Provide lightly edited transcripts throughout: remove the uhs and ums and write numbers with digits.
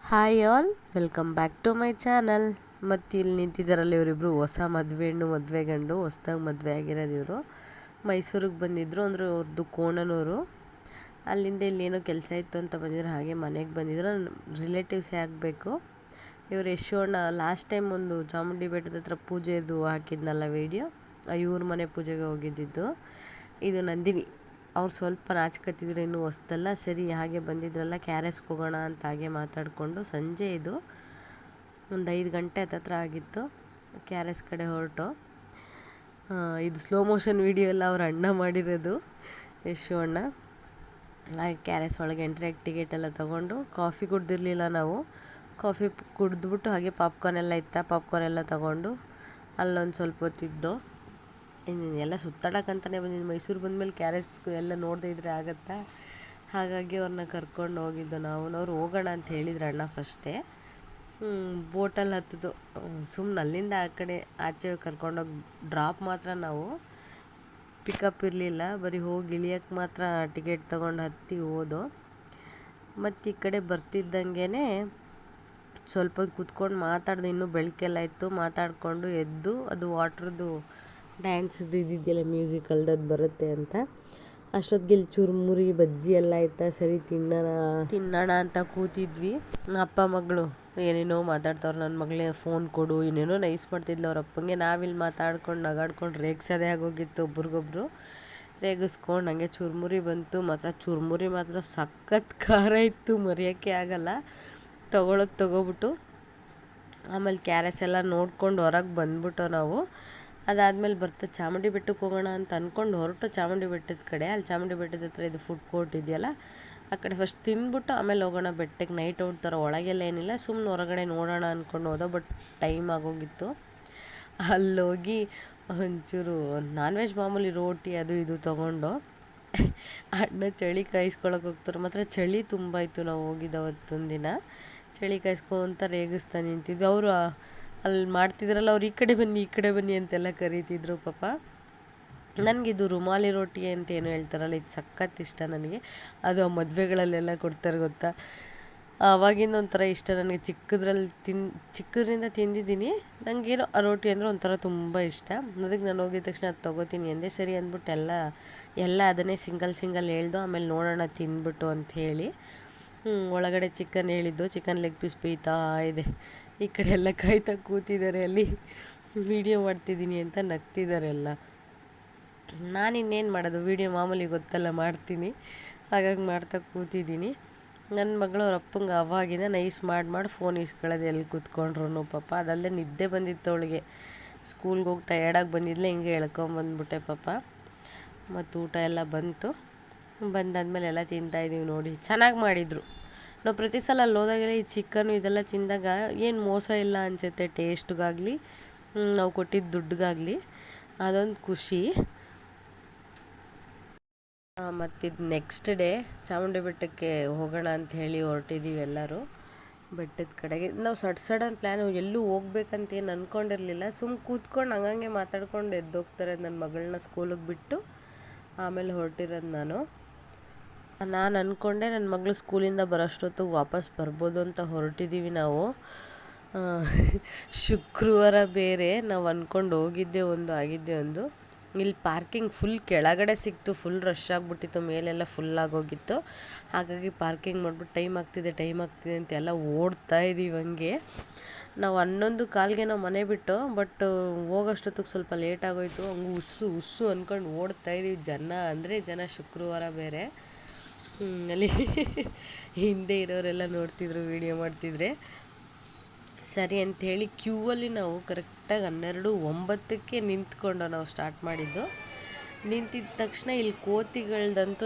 Hi all, welcome back to my channel. ಮತ್ತು ಇಲ್ಲಿ ನಿಂತಿದ್ದಾರಲ್ಲ ಇವರಿಬ್ಬರು ಹೊಸ ಮದುವೆ ಹೆಣ್ಣು ಮದುವೆ ಗಂಡು, ಹೊಸ್ದಾಗಿ ಮದುವೆ ಆಗಿರೋದು ಇವರು. ಮೈಸೂರಿಗೆ ಬಂದಿದ್ದರು, ಅಂದರೆ ಅವ್ರದ್ದು ಕೋಣನೂರು. ಅಲ್ಲಿಂದ ಇಲ್ಲೇನೋ ಕೆಲಸ ಇತ್ತು ಅಂತ ಬಂದಿದ್ರು, ಹಾಗೆ ಮನೆಗೆ ಬಂದಿದ್ರು. ರಿಲೇಟಿವ್ಸೇ ಆಗಬೇಕು ಇವರು. ಯಶೋಣ್ಣ ಲಾಸ್ಟ್ ಟೈಮ್ ಒಂದು ಚಾಮುಂಡಿ ಬೆಟ್ಟದ ಹತ್ರ ಪೂಜೆದು ಹಾಕಿದ್ನಲ್ಲ ವೀಡಿಯೋ, ಇವ್ರ ಮನೆ ಪೂಜೆಗೆ ಹೋಗಿದ್ದಿದ್ದು. ಇದು ನಂದಿನಿ. ಅವ್ರು ಸ್ವಲ್ಪ ನಾಚ್ಕತ್ತಿದ್ರು, ಇನ್ನೂ ಹೊಸ್ದಲ್ಲ. ಸರಿ ಹಾಗೆ ಬಂದಿದ್ರಲ್ಲ, ಕ್ಯಾರೆಸ್ಗೆ ಹೋಗೋಣ ಅಂತ ಹಾಗೆ ಮಾತಾಡಿಕೊಂಡು ಸಂಜೆ ಇದು ಒಂದು 5 ಗಂಟೆ ಹತ್ತತ್ರ ಆಗಿತ್ತು. ಕ್ಯಾರೆಸ್ ಕಡೆ ಹೊರಟು. ಇದು ಸ್ಲೋ ಮೋಷನ್ ವೀಡಿಯೋ ಎಲ್ಲ ಅವ್ರ ಅಣ್ಣ ಮಾಡಿರೋದು, ಯಶು ಅಣ್ಣ. ಹಾಗೆ ಕ್ಯಾರೆಸ್ ಒಳಗೆ ಎಂಟ್ರಿಯಾಗಿ ಟಿಕೆಟ್ ಎಲ್ಲ ತೊಗೊಂಡು, ಕಾಫಿ ಕುಡ್ದಿರಲಿಲ್ಲ ನಾವು. ಕಾಫಿ ಕುಡಿದ್ಬಿಟ್ಟು ಹಾಗೆ ಪಾಪ್ಕಾರ್ನ್ ಎಲ್ಲ ಇತ್ತ, ಪಾಪ್ಕಾರ್ನ್ ಎಲ್ಲ ತೊಗೊಂಡು ಅಲ್ಲೊಂದು ಸ್ವಲ್ಪ ಹೊತ್ತಿದ್ದು. ಎಲ್ಲ ಸುತ್ತಾಡೋಕ್ಕಂತಲೇ ಬಂದಿದ್ದು. ಮೈಸೂರು ಬಂದಮೇಲೆ ಕ್ಯಾರೆಸ್ಗೂ ಎಲ್ಲ ನೋಡದೇ ಇದ್ದರೆ ಆಗುತ್ತಾ? ಹಾಗಾಗಿ ಅವ್ರನ್ನ ಕರ್ಕೊಂಡು ಹೋಗಿದ್ದು ನಾವು. ಅವ್ರು ಹೋಗೋಣ ಅಂತ ಹೇಳಿದ್ರು ಅಣ್ಣ ಫಸ್ಟೇ. ಬೋಟಲ್ಲಿ ಹತ್ತಿದ್ದು ಸುಮ್ಮನೆ ಅಲ್ಲಿಂದ ಆ ಕಡೆ ಆಚೆ ಕರ್ಕೊಂಡೋಗಿ ಡ್ರಾಪ್ ಮಾತ್ರ ನಾವು. ಪಿಕಪ್ ಇರಲಿಲ್ಲ, ಬರೀ ಹೋಗಿ ಇಳಿಯೋಕ್ಕೆ ಮಾತ್ರ ಟಿಕೆಟ್ ತೊಗೊಂಡು ಹತ್ತಿ ಹೋದೋ. ಮತ್ತು ಈ ಕಡೆ ಬರ್ತಿದ್ದಂಗೆ ಸ್ವಲ್ಪ ಹೊತ್ತು ಕೂತ್ಕೊಂಡು ಮಾತಾಡ್ದು. ಇನ್ನೂ ಬೆಳಕೆಲ್ಲ ಇತ್ತು. ಮಾತಾಡಿಕೊಂಡು ಎದ್ದು ಅದು ವಾಟ್ರದ್ದು ಡ್ಯಾನ್ಸ್ದು ಇದ್ದಿದ್ದೆಲ್ಲ ಮ್ಯೂಸಿಕಲ್ದು ಅದು ಬರುತ್ತೆ ಅಂತ. ಅಷ್ಟೊತ್ತಿಗೆ ಇಲ್ಲಿ ಚುರುಮುರಿ ಬಜ್ಜಿ ಎಲ್ಲ ಆಯ್ತಾ, ಸರಿ ತಿನ್ನೋಣ ಅಂತ ಕೂತಿದ್ವಿ. ಅಪ್ಪ ಮಗಳು ಏನೇನೋ ಮಾತಾಡ್ತವ್ರು. ನನ್ನ ಮಗಳೇ ಫೋನ್ ಕೊಡು, ಏನೇನೋ ನೈಸ್ ಮಾಡ್ತಿದ್ಲು ಅವ್ರ ಅಪ್ಪಂಗೆ. ನಾವಿಲ್ಲಿ ಮಾತಾಡ್ಕೊಂಡು ನಗಾಡ್ಕೊಂಡು ರೇಗ್ಸೋದೇ ಆಗೋಗಿತ್ತು ಒಬ್ರಿಗೊಬ್ರು. ರೇಗಿಸ್ಕೊಂಡು ಹಂಗೆ ಚುರುಮುರಿ ಬಂತು. ಮಾತ್ರ ಚುರುಮುರಿ ಮಾತ್ರ ಸಖತ್ ಖಾರ ಇತ್ತು, ಮರೆಯೋಕ್ಕೆ ಆಗಲ್ಲ. ತೊಗೊಬಿಟ್ಟು ಆಮೇಲೆ ಕ್ಯಾರೆಸ್ ಎಲ್ಲ ನೋಡ್ಕೊಂಡು ಹೊರಗೆ ಬಂದ್ಬಿಟ್ಟು ನಾವು. ಅದಾದಮೇಲೆ ಬರ್ತಾ ಚಾಮುಂಡಿ ಬೆಟ್ಟಕ್ಕೆ ಹೋಗೋಣ ಅಂತ ಅಂದ್ಕೊಂಡು ಹೊರಟು ಚಾಮುಂಡಿ ಬೆಟ್ಟದ ಕಡೆ. ಅಲ್ಲಿ ಚಾಮುಂಡಿ ಬೆಟ್ಟದ ಹತ್ರ ಇದು ಫುಡ್ ಕೋರ್ಟ್ ಇದೆಯಲ್ಲ, ಆ ಕಡೆ ಫಸ್ಟ್ ತಿಂದ್ಬಿಟ್ಟು ಆಮೇಲೆ ಹೋಗೋಣ ಬೆಟ್ಟಕ್ಕೆ. ನೈಟ್ ಔಟ್ ಥರ ಒಳಗೆಲ್ಲ ಏನಿಲ್ಲ, ಸುಮ್ಮನೆ ಹೊರಗಡೆ ನೋಡೋಣ ಅಂದ್ಕೊಂಡು ಹೋದೋ. ಬಟ್ ಟೈಮ್ ಆಗೋಗಿತ್ತು. ಅಲ್ಲೋಗಿ ಒಂಚೂರು ನಾನ್ ವೆಜ್ ಮಾಮೂಲಿ ರೋಟಿ ಅದು ಇದು ತೊಗೊಂಡು ಅಣ್ಣ ಚಳಿ ಕಾಯಿಸ್ಕೊಳಕ್ಕೆ ಹೋಗ್ತಾರೆ. ಮಾತ್ರ ಚಳಿ ತುಂಬ ಇತ್ತು. ನಾವು ಹೋಗಿದ್ದು ಅವತ್ತೊಂದು ದಿನ ಚಳಿ ಕಾಯಿಸ್ಕೊಂತ ರೇಗಿಸ್ತಾ ನಿಂತಿದ್ದು. ಅವರು ಅಲ್ಲಿ ಮಾಡ್ತಿದ್ರಲ್ಲ, ಅವ್ರು ಈ ಕಡೆ ಬನ್ನಿ ಅಂತೆಲ್ಲ ಕರೀತಿದ್ರು ಪಾಪ. ನನಗಿದು ರುಮಾಲಿ ರೋಟಿ ಅಂತ ಏನು ಹೇಳ್ತಾರಲ್ಲ, ಇದು ಸಖತ್ ಇಷ್ಟ ನನಗೆ. ಅದು ಆ ಮದುವೆಗಳಲ್ಲೆಲ್ಲ ಕೊಡ್ತಾರೆ ಗೊತ್ತಾ, ಆವಾಗಿಂದ ಒಂಥರ ಇಷ್ಟ ನನಗೆ. ಚಿಕ್ಕದ್ರಿಂದ ತಿಂದಿದ್ದೀನಿ. ನನಗೇನೋ ಆ ರೋಟಿ ಅಂದರೆ ಒಂಥರ ತುಂಬ ಇಷ್ಟ. ಅದಕ್ಕೆ ನಾನು ಹೋಗಿದ ತಕ್ಷಣ ಅದು ತೊಗೋತೀನಿ ಅಂದೆ. ಸರಿ ಅಂದ್ಬಿಟ್ಟು ಎಲ್ಲ ಅದನ್ನೇ ಸಿಂಗಲ್ ಹೇಳ್ದು. ಆಮೇಲೆ ನೋಡೋಣ ತಿಂದ್ಬಿಟ್ಟು ಅಂತ ಹೇಳಿ ಒಳಗಡೆ ಚಿಕನ್ ಹೇಳಿದ್ದು. ಚಿಕನ್ ಲೆಗ್ ಪೀಸ್ ಬೇಯ್ತಾ ಇದೆ. ಈ ಕಡೆ ಎಲ್ಲ ಕಾಯ್ತಾ ಕೂತಿದ್ದಾರೆ, ಅಲ್ಲಿ ವೀಡಿಯೋ ಮಾಡ್ತಿದ್ದೀನಿ ಅಂತ ನಗ್ತಿದ್ದಾರೆ ಎಲ್ಲ. ನಾನಿನ್ನೇನು ಮಾಡೋದು, ವೀಡಿಯೋ ಮಾಮೂಲಿ ಗೊತ್ತಲ್ಲ ಮಾಡ್ತೀನಿ, ಹಾಗಾಗಿ ಮಾಡ್ತಾ ಕೂತಿದ್ದೀನಿ. ನನ್ನ ಮಗಳು ಅವ್ರ ಅಪ್ಪಂಗೆ ಅವಾಗಿಂದ ನೈಸ್ ಮಾಡಿ ಫೋನ್ ಇಸ್ಕೊಳ್ಳೋದು ಎಲ್ಲಿ ಕೂತ್ಕೊಂಡ್ರು ಪಾಪ. ಅದಲ್ಲದೆ ನಿದ್ದೆ ಬಂದಿತ್ತು ಅವಳಿಗೆ. ಸ್ಕೂಲ್ಗೆ ಹೋಗಿ ಟಯರ್ಡಾಗಿ ಬಂದಿದ್ಲೆ, ಹಿಂಗೆ ಎಳ್ಕೊಂಬಂದ್ಬಿಟ್ಟೆ ಪಾಪ. ಮತ್ತು ಊಟ ಎಲ್ಲ ಬಂದಾದ್ಮೇಲೆ ಎಲ್ಲ ತಿಂತಾಯಿದ್ದೀವಿ ನೋಡಿ. ಚೆನ್ನಾಗಿ ಮಾಡಿದರು. ನಾವು ಪ್ರತಿ ಸಲ ಅಲ್ಲಿ ಹೋದಾಗೆಲ್ಲ ಈ ಚಿಕನ್ನು ಇದೆಲ್ಲ ತಿಂದಾಗ ಏನು ಮೋಸ ಇಲ್ಲ ಅನಿಸುತ್ತೆ, ಟೇಸ್ಟ್ಗಾಗಲಿ ನಾವು ಕೊಟ್ಟಿದ್ದ ದುಡ್ಡಿಗಾಗಲಿ. ಅದೊಂದು ಖುಷಿ. ಮತ್ತಿದು ನೆಕ್ಸ್ಟ್ ಡೇ ಚಾಮುಂಡಿ ಬೆಟ್ಟಕ್ಕೆ ಹೋಗೋಣ ಅಂತ ಹೇಳಿ ಹೊರಟಿದ್ದೀವಿ ಎಲ್ಲರೂ ಬೆಟ್ಟದ ಕಡೆಗೆ. ನಾವು ಸಡನ್ ಪ್ಲ್ಯಾನ್, ಎಲ್ಲೂ ಹೋಗ್ಬೇಕಂತ ಏನು ಅಂದ್ಕೊಂಡಿರಲಿಲ್ಲ. ಕೂತ್ಕೊಂಡು ಹಂಗಂಗೆ ಮಾತಾಡ್ಕೊಂಡು ಎದ್ದೋಗ್ತಾರೆ. ನನ್ನ ಮಗಳನ್ನ ಸ್ಕೂಲಿಗೆ ಬಿಟ್ಟು ಆಮೇಲೆ ಹೊರಟಿರೋದು ನಾನು ಅಂದ್ಕೊಂಡೆ ನನ್ನ ಮಗಳು ಸ್ಕೂಲಿಂದ ಬರೋಷ್ಟೊತ್ತಿಗೆ ವಾಪಸ್ ಬರ್ಬೋದು ಅಂತ ಹೊರಟಿದ್ದೀವಿ ನಾವು. ಶುಕ್ರವಾರ ಬೇರೆ. ನಾವು ಅಂದ್ಕೊಂಡು ಹೋಗಿದ್ದೆ ಒಂದು, ಆಗಿದ್ದೆ ಒಂದು. ಇಲ್ಲಿ ಪಾರ್ಕಿಂಗ್ ಫುಲ್ ಕೆಳಗಡೆ ಸಿಕ್ತು. ಫುಲ್ ರಶ್ ಆಗಿಬಿಟ್ಟಿತ್ತು, ಮೇಲೆಲ್ಲ ಫುಲ್ ಆಗೋಗಿತ್ತು. ಹಾಗಾಗಿ ಪಾರ್ಕಿಂಗ್ ಮಾಡಿಬಿಟ್ಟು ಟೈಮ್ ಆಗ್ತಿದೆ ಅಂತೆಲ್ಲ ಓಡ್ತಾ ಇದ್ದೀವಿ ಹಂಗೆ. ನಾವು 11:15ಗೆ ನಾವು ಮನೆ ಬಿಟ್ಟು, ಬಟ್ ಹೋಗೋಷ್ಟೊತ್ತಿಗೆ ಸ್ವಲ್ಪ ಲೇಟ್ ಆಗೋಯ್ತು. ಹಂಗೆ ಉಸ್ಸು ಅಂದ್ಕೊಂಡು ಓಡ್ತಾ ಇದ್ದೀವಿ. ಜನ ಶುಕ್ರವಾರ ಬೇರೆ. ಅಲ್ಲಿ ಹಿಂದೆ ಇರೋರೆಲ್ಲ ನೋಡ್ತಿದ್ರು, ವೀಡಿಯೋ ಮಾಡ್ತಿದ್ರೆ. ಸರಿ ಅಂಥೇಳಿ ಕ್ಯೂವಲ್ಲಿ ನಾವು ಕರೆಕ್ಟಾಗಿ 12:09ಕ್ಕೆ ನಿಂತ್ಕೊಂಡು ನಾವು ಸ್ಟಾರ್ಟ್ ಮಾಡಿದ್ದು. ನಿಂತಿದ್ದ ತಕ್ಷಣ ಇಲ್ಲಿ ಕೋತಿಗಳದಂತೂ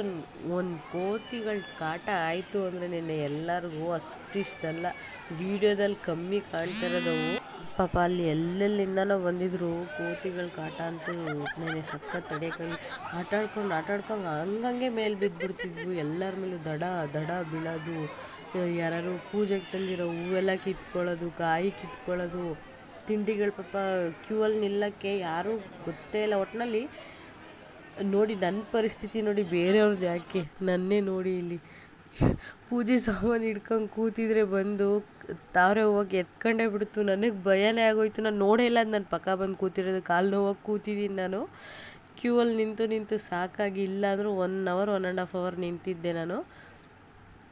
ಒಂದು ಕೋತಿಗಳ ಕಾಟ ಆಯಿತು ಅಂದರೆ ನಿನ್ನೆ ಎಲ್ಲರಿಗೂ ಅಷ್ಟಿಷ್ಟಲ್ಲ. ವೀಡಿಯೋದಲ್ಲಿ ಕಮ್ಮಿ ಕಾಣ್ತಾ ಇರೋದವು ಪಾಪ. ಅಲ್ಲಿ ಎಲ್ಲೆಲ್ಲಿಂದನೋ ಬಂದಿದ್ರು ಕೋತಿಗಳ ಕಾಟ ಅಂತೂ ನೆನೆ ಸಖತ್ ತಡೆಯೋಕ್ಕಾಗಿ. ಆಟಾಡ್ಕೊಂಡು ಹಂಗಂಗೆ ಮೇಲೆ ಬಿದ್ದುಬಿಡ್ತಿದ್ವು. ಎಲ್ಲರ ಮೇಲೂ ದಡ ಬೀಳೋದು. ಯಾರು ಪೂಜೆಗೆ ತಂದಿರೋ ಹೂವೆಲ್ಲ ಕಿತ್ಕೊಳ್ಳೋದು, ಕಾಯಿ ಕಿತ್ಕೊಳ್ಳೋದು, ತಿಂಡಿಗಳು. ಪಾಪ ಕ್ಯೂವಲ್ಲಿ ನಿಲ್ಲಕ್ಕೆ ಯಾರೂ ಗೊತ್ತೇ ಇಲ್ಲ. ಒಟ್ಟಿನಲ್ಲಿ ನೋಡಿ ನನ್ನ ಪರಿಸ್ಥಿತಿ ನೋಡಿ, ಬೇರೆಯವ್ರದ್ದು ಯಾಕೆ, ನನ್ನೇ ನೋಡಿ ಇಲ್ಲಿ ಪೂಜೆ ಸಾಮಾನು ಹಿಡ್ಕೊಂಡು ಕೂತಿದ್ರೆ ಬಂದು ತಾವ್ರೆ ಹೋಗಿ ಎತ್ಕೊಂಡೇ ಬಿಡ್ತು. ನನಗೆ ಭಯನೇ ಆಗೋಯ್ತು. ನಾನು ನೋಡೇ ಇಲ್ಲ ಅದು ನನ್ನ ಪಕ್ಕ ಬಂದು ಕೂತಿರೋದು. ಕಾಲು ನೋವಾಗಿ ಕೂತಿದ್ದೀನಿ ನಾನು. ಕ್ಯೂ ಅಲ್ಲಿ ನಿಂತು ನಿಂತು ಸಾಕಾಗಿ, ಇಲ್ಲ ಅಂದರೂ 1 ಅವರ್ 1.5 ಅವರ್ ನಿಂತಿದ್ದೆ ನಾನು.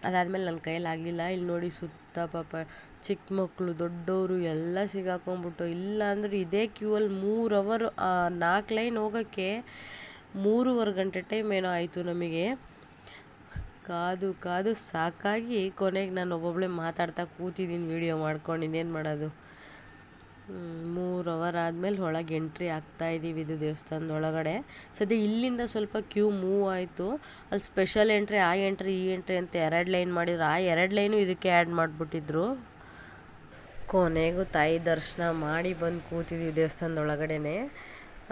ಅದಾದಮೇಲೆ ನನ್ನ ಕೈಯಲ್ಲಿ ಆಗಲಿಲ್ಲ. ಇಲ್ಲಿ ನೋಡಿ ಸುತ್ತ ಪಾಪ ಚಿಕ್ಕ ಮಕ್ಕಳು ದೊಡ್ಡವರು ಎಲ್ಲ ಸಿಗಾಕೊಂಡ್ಬಿಟ್ಟು, ಇಲ್ಲ ಅಂದ್ರೆ ಇದೇ ಕ್ಯೂ ಅಲ್ಲಿ 3 ಅವರ್ 4 ಲೈನ್ ಹೋಗೋಕ್ಕೆ 3.5 ಗಂಟೆ ಟೈಮ್ ಏನೋ ಆಯಿತು ನಮಗೆ. ಕಾದು ಕಾದು ಸಾಕಾಗಿ ಕೊನೆಗೆ ನಾನು ಒಬ್ಬೊಬ್ಬಳೇ ಮಾತಾಡ್ತಾ ಕೂತಿದ್ದೀನಿ ವೀಡಿಯೋ ಮಾಡ್ಕೊಂಡು. ಇನ್ನೇನು ಮಾಡೋದು. 3 ಅವರ್ ಆದಮೇಲೆ ಒಳಗೆ ಎಂಟ್ರಿ ಆಗ್ತಾಯಿದ್ದೀವಿ. ಇದು ದೇವಸ್ಥಾನದ ಒಳಗಡೆ. ಸದ್ಯ ಇಲ್ಲಿಂದ ಸ್ವಲ್ಪ ಕ್ಯೂ ಮೂವ್ ಆಯಿತು. ಅಲ್ಲಿ ಸ್ಪೆಷಲ್ ಎಂಟ್ರಿ, ಆ ಎಂಟ್ರಿ ಈ ಎಂಟ್ರಿ ಅಂತ 2 ಲೈನ್ ಮಾಡಿದ್ರು. ಆ 2 ಲೈನು ಇದಕ್ಕೆ ಆ್ಯಡ್ ಮಾಡಿಬಿಟ್ಟಿದ್ರು. ಕೊನೆಗೂ ತಾಯಿ ದರ್ಶನ ಮಾಡಿ ಬಂದು ಕೂತಿದ್ದೀವಿ ದೇವಸ್ಥಾನದ ಒಳಗಡೆನೆ.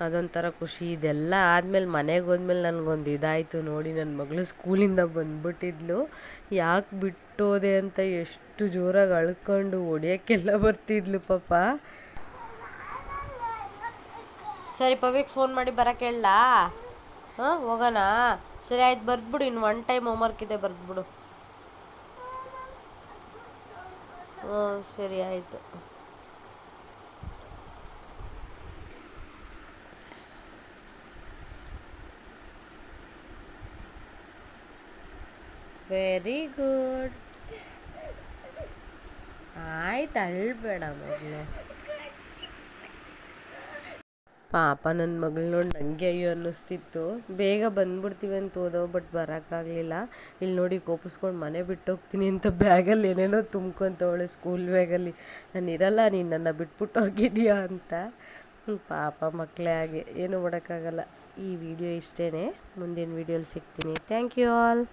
ಅದೊಂಥರ ಖುಷಿ. ಇದೆಲ್ಲ ಆದಮೇಲೆ ಮನೆಗೆ ಹೋದ್ಮೇಲೆ ನನಗೊಂದು ಇದಾಯಿತು ನೋಡಿ. ನನ್ನ ಮಗಳು ಸ್ಕೂಲಿಂದ ಬಂದ್ಬಿಟ್ಟಿದ್ಲು. ಯಾಕೆ ಬಿಟ್ಟೋದೆ ಅಂತ ಎಷ್ಟು ಜೋರಾಗಿ ಅಳ್ಕೊಂಡು ಹೊಡಿಯೋಕ್ಕೆಲ್ಲ ಬರ್ತಿದ್ಲು ಪಾಪ. ಸರಿ, ಪವಿಗೆ ಫೋನ್ ಮಾಡಿ ಬರೋಕ್ಕೆ ಹೇಳಲಾ? ಹೋಗೋಣ. ಸರಿ ಆಯ್ತು, ಬರ್ದ್ಬಿಡು. ಇನ್ನು 1 ಟೈಮ್ ಹೋಮ್ವರ್ಕ್ ಇದೆ, ಬರ್ದ್ಬಿಡು. ಸರಿ ಆಯಿತು. Very good. ಆಯ್ತು, ಅಳ್ಬೇಡ ಮಗಳು. ಪಾಪ ನನ್ನ ಮಗಳು ನೋಡಿ ನನಗೆ ಅಯ್ಯೋ ಅನ್ನಿಸ್ತಿತ್ತು. ಬೇಗ ಬಂದ್ಬಿಡ್ತೀವಿ ಅಂತ ಹೋದೋ, ಬಟ್ ಬರೋಕ್ಕಾಗಲಿಲ್ಲ. ಇಲ್ಲಿ ನೋಡಿ ಕೋಪಿಸ್ಕೊಂಡು ಮನೆ ಬಿಟ್ಟೋಗ್ತೀನಿ ಅಂತ ಬ್ಯಾಗಲ್ಲಿ ಏನೇನೋ ತುಂಬ್ಕೊತವಳೆ, ಸ್ಕೂಲ್ ಬ್ಯಾಗಲ್ಲಿ. ನಾನು ಇರಲ್ಲ, ನೀನು ನನ್ನ ಬಿಟ್ಬಿಟ್ಟು ಹೋಗಿದ್ಯಾ ಅಂತ. ಪಾಪ ಮಕ್ಕಳೇ ಹಾಗೆ, ಏನೂ ಮಾಡೋಕ್ಕಾಗಲ್ಲ. ಈ ವಿಡಿಯೋ ಇಷ್ಟೇ. ಮುಂದಿನ ವಿಡಿಯೋಲಿ ಸಿಗ್ತೀನಿ. Thank you all.